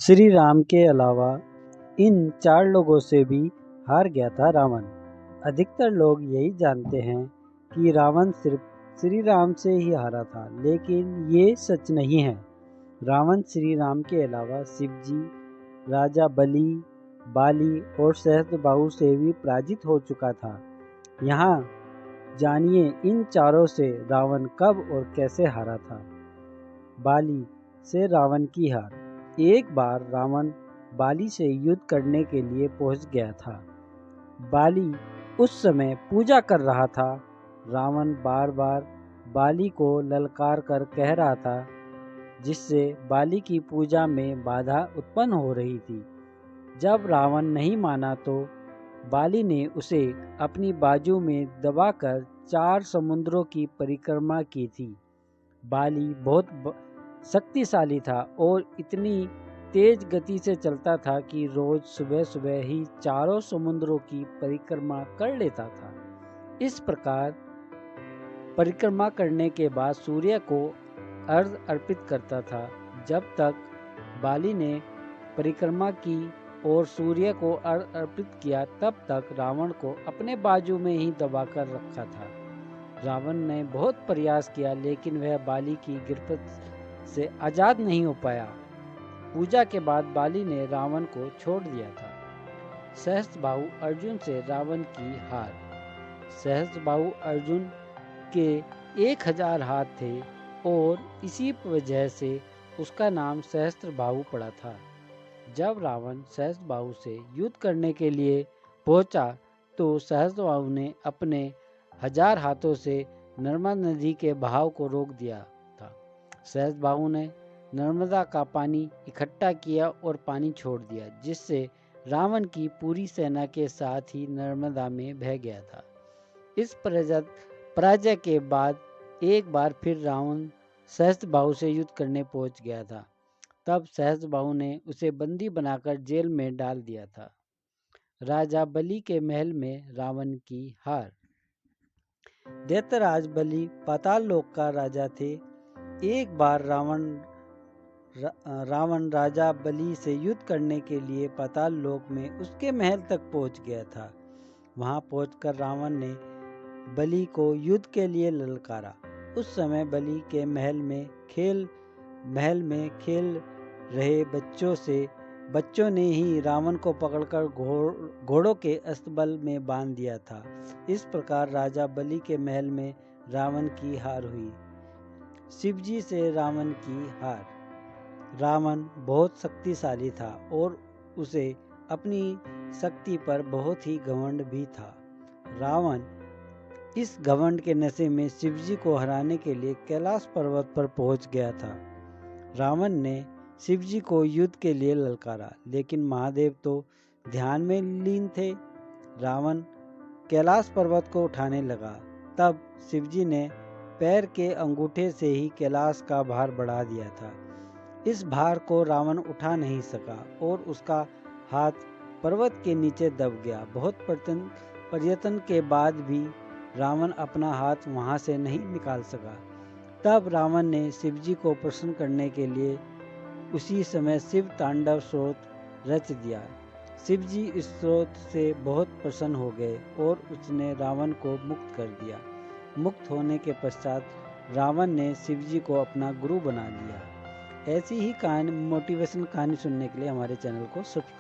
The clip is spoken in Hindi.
श्री राम के अलावा इन 4 लोगों से भी हार गया था रावण। अधिकतर लोग यही जानते हैं कि रावण सिर्फ श्री राम से ही हारा था, लेकिन ये सच नहीं है। रावण श्री राम के अलावा शिवजी, राजा बलि, बाली और सहस्त्रबाहु से भी पराजित हो चुका था। यहाँ जानिए इन चारों से रावण कब और कैसे हारा था। बाली से रावण की हार। एक बार रावण बाली से युद्ध करने के लिए पहुंच गया था। बाली उस समय पूजा कर रहा था। रावण बार बार बाली को ललकार कर कह रहा था, जिससे बाली की पूजा में बाधा उत्पन्न हो रही थी। जब रावण नहीं माना तो बाली ने उसे अपनी बाजू में दबाकर 4 समुद्रों की परिक्रमा की थी। बाली बहुत शक्तिशाली था और इतनी तेज गति से चलता था कि रोज सुबह सुबह ही 4 समुद्रों की परिक्रमा कर लेता था। इस प्रकार परिक्रमा करने के बाद सूर्य को अर्घ्य अर्पित करता था। जब तक बाली ने परिक्रमा की और सूर्य को अर्घ्य अर्पित किया, तब तक रावण को अपने बाजू में ही दबाकर रखा था। रावण ने बहुत प्रयास किया, लेकिन वह बाली की गिरफ्त से आज़ाद नहीं हो पाया। पूजा के बाद बाली ने रावण को छोड़ दिया था। सहस्त्रबाहु अर्जुन से रावण की हार। सहस्त्रबाहु अर्जुन के 1000 हाथ थे और इसी वजह से उसका नाम सहस्त्रबाहु पड़ा था। जब रावण सहस्त्रबाहु से युद्ध करने के लिए पहुंचा तो सहस्त्रबाहु ने अपने 1000 हाथों से नर्मदा नदी के बहाव को रोक दिया था। सहस्त्रबाहु ने नर्मदा का पानी इकट्ठा किया और पानी छोड़ दिया, जिससे रावण की पूरी सेना के साथ ही नर्मदा में बह गया था। इस पराजय के बाद एक बार फिर रावण सहस्त्रबाहु से युद्ध करने पहुंच गया था। तब सहस्त्रबाहु ने उसे बंदी बनाकर जेल में डाल दिया था। राजा बलि के महल में रावण की हार। दैत्यराज बलि पाताल लोक का राजा थे। एक बार रावण राजा बलि से युद्ध करने के लिए पाताल लोक में उसके महल तक पहुंच गया था। वहां पहुंचकर रावण ने बलि को युद्ध के लिए ललकारा। उस समय बलि के महल में खेल रहे बच्चों ने ही रावण को पकड़कर घोड़ों के अस्तबल में बांध दिया था। इस प्रकार राजा बलि के महल में रावण की हार हुई। शिवजी से रावण की हार। रावण बहुत शक्तिशाली था और उसे अपनी शक्ति पर बहुत ही घमंड भी था। रावण इस घमंड के नशे में शिवजी को हराने के लिए कैलाश पर्वत पर पहुंच गया था। रावण ने शिवजी को युद्ध के लिए ललकारा, लेकिन महादेव तो ध्यान में लीन थे। रावण कैलाश पर्वत को उठाने लगा, तब शिवजी ने पैर के अंगूठे से ही कैलाश का भार बढ़ा दिया था। इस भार को रावण उठा नहीं सका और उसका हाथ पर्वत के नीचे दब गया। बहुत प्रयत्न के बाद भी रावण अपना हाथ वहां से नहीं निकाल सका। तब रावण ने शिवजी को प्रसन्न करने के लिए उसी समय शिव तांडव स्तोत्र रच दिया। शिवजी इस स्तोत्र से बहुत प्रसन्न हो गए और उसने रावण को मुक्त कर दिया। मुक्त होने के पश्चात रावण ने शिवजी को अपना गुरु बना लिया। ऐसी ही कहानी, मोटिवेशन कहानी सुनने के लिए हमारे चैनल को सब्सक्राइब